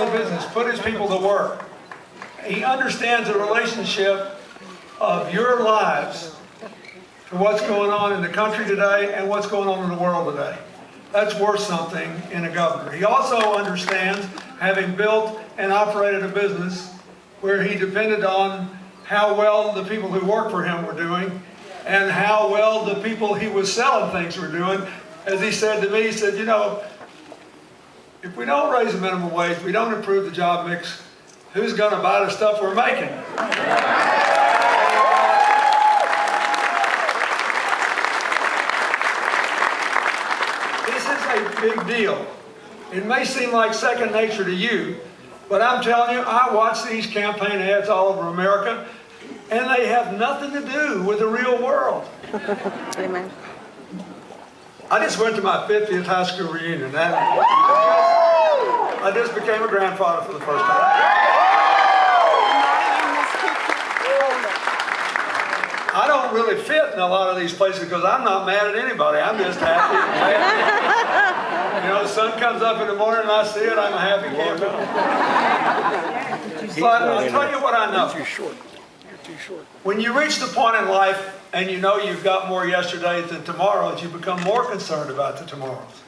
family business, put his people to work. He understands the relationship of your lives to what's going on in the country today and what's going on in the world today. That's worth something in a governor. He also understands, having built and operated a business where he depended on how well the people who work for him were doing and how well the people he was selling things were doing. As he said to me, he said, you know, if we don't raise the minimum wage, we don't improve the job mix, who's going to buy the stuff we're making? This is a big deal. It may seem like second nature to you, but I'm telling you, I watch these campaign ads all over America, and they have nothing to do with the real world. Amen. I just went to my 50th high school reunion. I just became a grandfather for the first time. I don't really fit in a lot of these places because I'm not mad at anybody. I'm just happy. You know, the sun comes up in the morning and I see it, I'm a happy camper. But I'll tell you what I know. You're too short. You're too short. When you reach the point in life and you know you've got more yesterdays than tomorrows, you become more concerned about the tomorrows.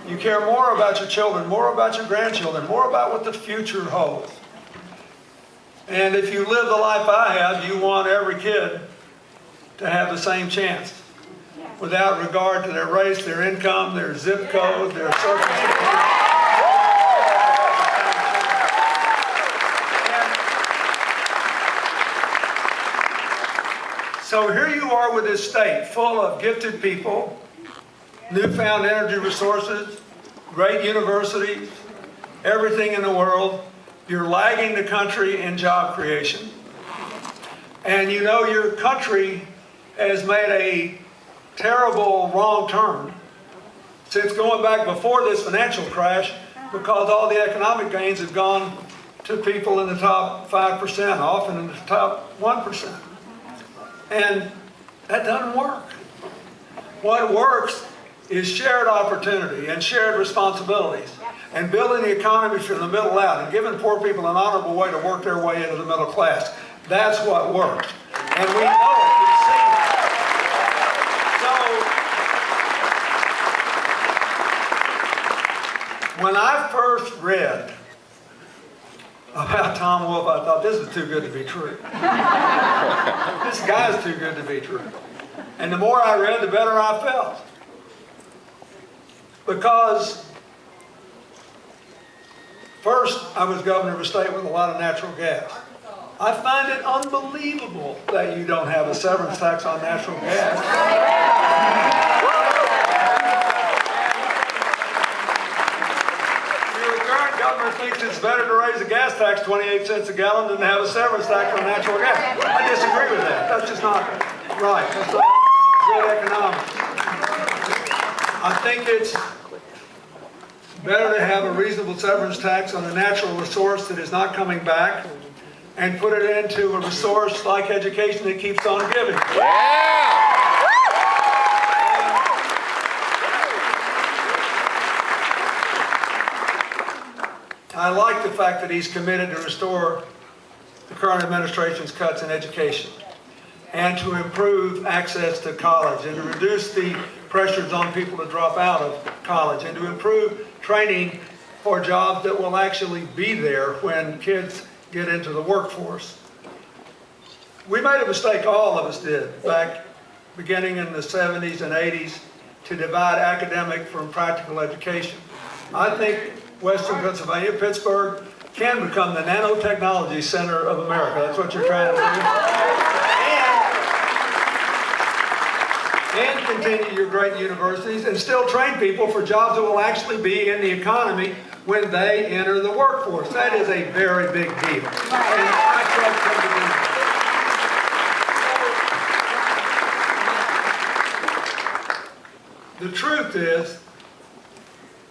You care more about your children, more about your grandchildren, more about what the future holds. And if you live the life I have, you want every kid to have the same chance, without regard to their race, their income, their zip code, their circumstances. So here you are with this state full of gifted people, newfound energy resources, great universities, everything in the world. You're lagging the country in job creation. And you know your country has made a terrible wrong turn since going back before this financial crash, because all the economic gains have gone to people in the top 5%, often in the top 1%. And that doesn't work. What works is shared opportunity and shared responsibilities and building the economy from the middle out and giving poor people an honorable way to work their way into the middle class. That's what works. And we know it. We've seen it. So, when I first read about Tom Wolfe, I thought, this is too good to be true. This guy's too good to be true. And the more I read, the better I felt. Because first, I was governor of a state with a lot of natural gas. I find it unbelievable that you don't have a severance tax on natural gas. Your current governor thinks it's better to raise the gas tax 28 cents a gallon than to have a severance tax on natural gas. I disagree with that. That's just not right. That's not good economics. I think it's better to have a reasonable severance tax on a natural resource that is not coming back and put it into a resource like education that keeps on giving. I like the fact that he's committed to restore the current administration's cuts in education and to improve access to college and to reduce the pressures on people to drop out of college and to improve training for jobs that will actually be there when kids get into the workforce. We made a mistake, all of us did, back beginning in the 70s and 80s, to divide academic from practical education. I think Western Pennsylvania, Pittsburgh, can become the nanotechnology center of America. That's what you're trying to do. And continue your great universities and still train people for jobs that will actually be in the economy when they enter the workforce. That is a very big deal. And I trust them to do that. The truth is,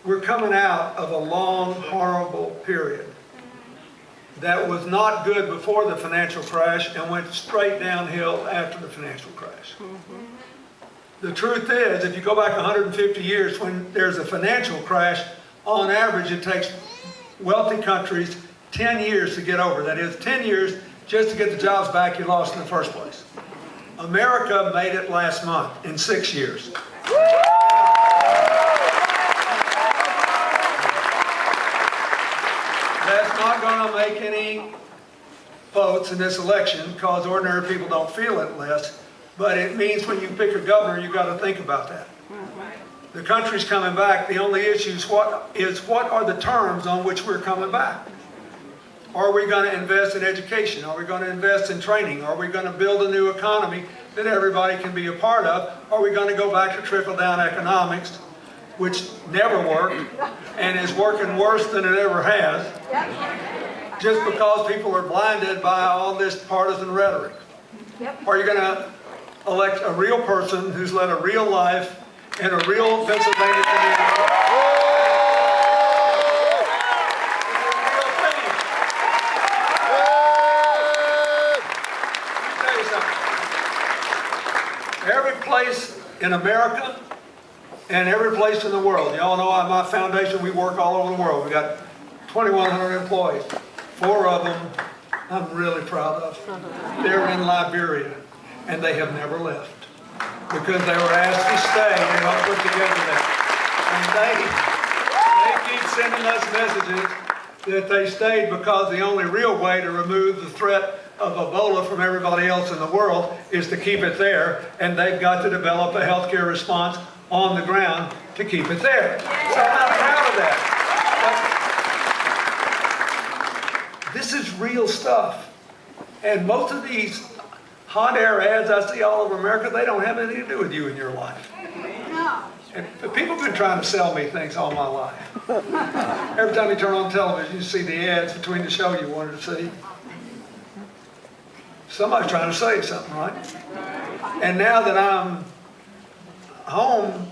we're coming out of a long, horrible period that was not good before the financial crash and went straight downhill after the financial crash. The truth is, if you go back 150 years, when there's a financial crash, on average it takes wealthy countries 10 years to get over. That is 10 years just to get the jobs back you lost in the first place. America made it last month in 6 years. That's not going to make any votes in this election because ordinary people don't feel it less, but it means when you pick a governor, you've got to think about that. The country's coming back. The only issue is what are the terms on which we're coming back? Are we going to invest in education? Are we going to invest in training? Are we going to build a new economy that everybody can be a part of? Are we going to go back to trickle-down economics, which never worked and is working worse than it ever has, just because people are blinded by all this partisan rhetoric? Are you going to elect a real person who's led a real life in a real Pennsylvania community? Every place in America and every place in the world. Y'all know at my foundation we work all over the world. We got 2,100 employees. 4 of them I'm really proud of. They're in Liberia and they have never left because they were asked to stay and help put together that. And they keep sending us messages that they stayed because the only real way to remove the threat of Ebola from everybody else in the world is to keep it there, and they've got to develop a healthcare response on the ground to keep it there. So I'm proud of that. But this is real stuff. And most of these hot air ads I see all over America, they don't have anything to do with you in your life. And people have been trying to sell me things all my life. Every time you turn on television, you see the ads between the show you wanted to see. Somebody's trying to sell you something, right? And now that I'm home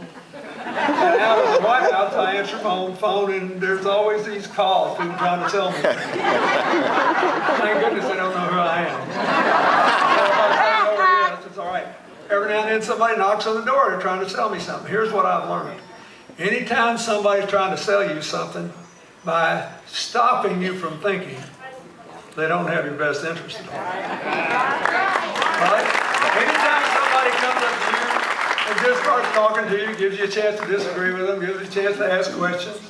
and out of the White House, I answer my own phone and there's always these calls, people trying to sell me. Thank goodness they don't know who I am. It's all right. Every now and then somebody knocks on the door and trying to sell me something. Here's what I've learned. Anytime somebody's trying to sell you something, by stopping you from thinking, they don't have your best interest at heart. Right? Anytime somebody comes up to you and just starts talking to you, gives you a chance to disagree with them, gives you a chance to ask questions,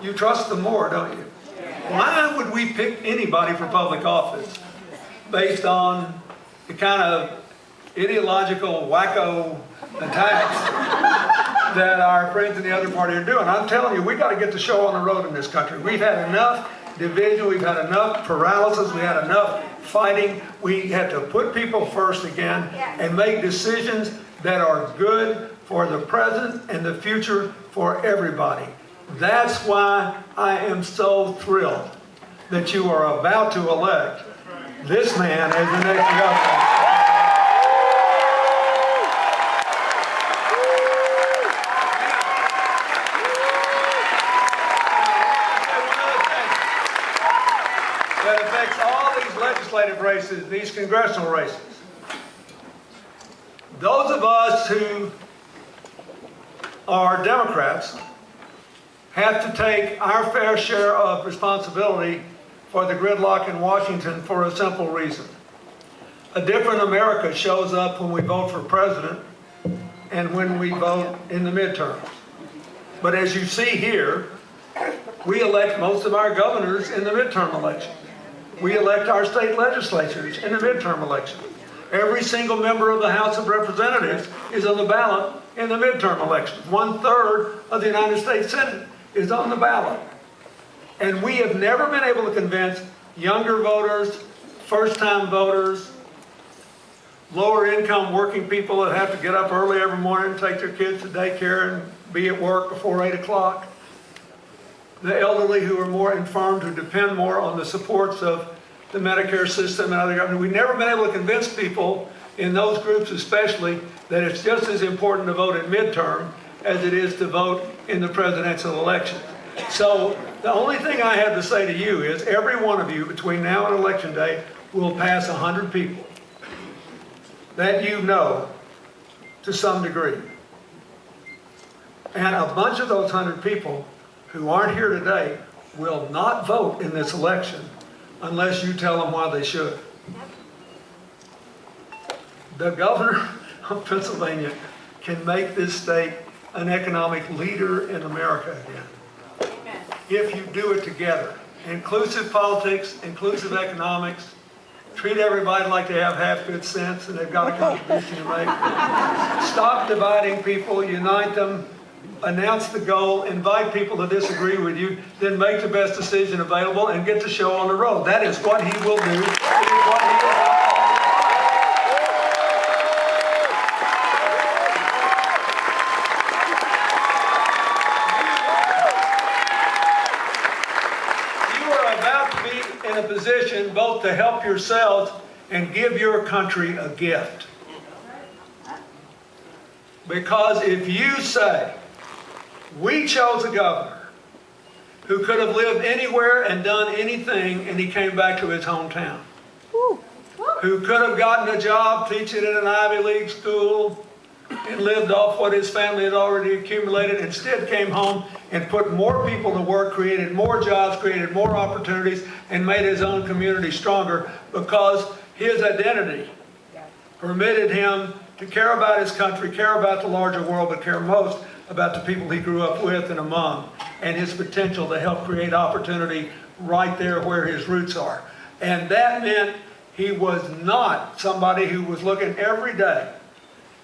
you trust them more, don't you? Why would we pick anybody for public office based on the kind of ideological wacko attacks that our friends in the other party are doing? I'm telling you, we got to get the show on the road in this country. We've had enough division, we've had enough paralysis, we had enough fighting. We had to put people first again and make decisions that are good for the present and the future for everybody. That's why I am so thrilled that you are about to elect this man as the next governor. That affects all these legislative races, these congressional races. Those of us who are Democrats have to take our fair share of responsibility for the gridlock in Washington for a simple reason. A different America shows up when we vote for president and when we vote in the midterms. But as you see here, we elect most of our governors in the midterm election. We elect our state legislatures in the midterm election. Every single member of the House of Representatives is on the ballot in the midterm elections. 1/3 of the United States Senate is on the ballot. And we have never been able to convince younger voters, first-time voters, lower-income working people that have to get up early every morning, take their kids to daycare and be at work before 8 o'clock. The elderly who are more infirmed, who depend more on the supports of the Medicare system and other government. We've never been able to convince people, in those groups especially, that it's just as important to vote in midterm as it is to vote in the presidential election. So the only thing I have to say to you is every one of you between now and election day will pass 100 people that you know to some degree. And a bunch of those 100 people who aren't here today will not vote in this election unless you tell them why they should. The governor of Pennsylvania can make this state an economic leader in America again. Amen. If you do it together. Inclusive politics, inclusive economics, treat everybody like they have half good sense and they've got a contribution to make. Stop dividing people, unite them, announce the goal, invite people to disagree with you, then make the best decision available and get the show on the road. That is what he will do. It is what he will do. In a position both to help yourselves and give your country a gift. Because if you say, we chose a governor who could have lived anywhere and done anything and he came back to his hometown, who could have gotten a job teaching in an Ivy League school and lived off what his family had already accumulated, instead came home and put more people to work, created more jobs, created more opportunities, and made his own community stronger because his identity permitted him to care about his country, care about the larger world, but care most about the people he grew up with and among, and his potential to help create opportunity right there where his roots are. And that meant he was not somebody who was looking every day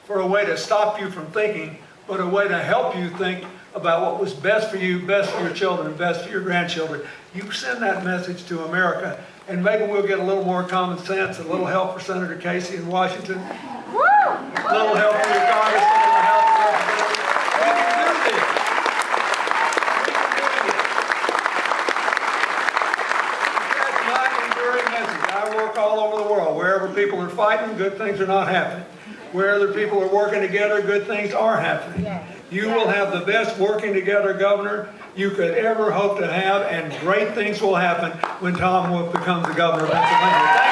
for a way to stop you from thinking, but a way to help you think about what was best for you, best for your children, best for your grandchildren. You send that message to America, and maybe we'll get a little more common sense, a little help for Senator Casey in Washington, a little help for your congressman in the House of Representatives. We can do this. We can do this. That's my enduring message. I work all over the world. Wherever people are fighting, good things are not happening. Where other people are working together, good things are happening. You will have the best working together governor you could ever hope to have, and great things will happen when Tom Wolf becomes the governor of Pennsylvania.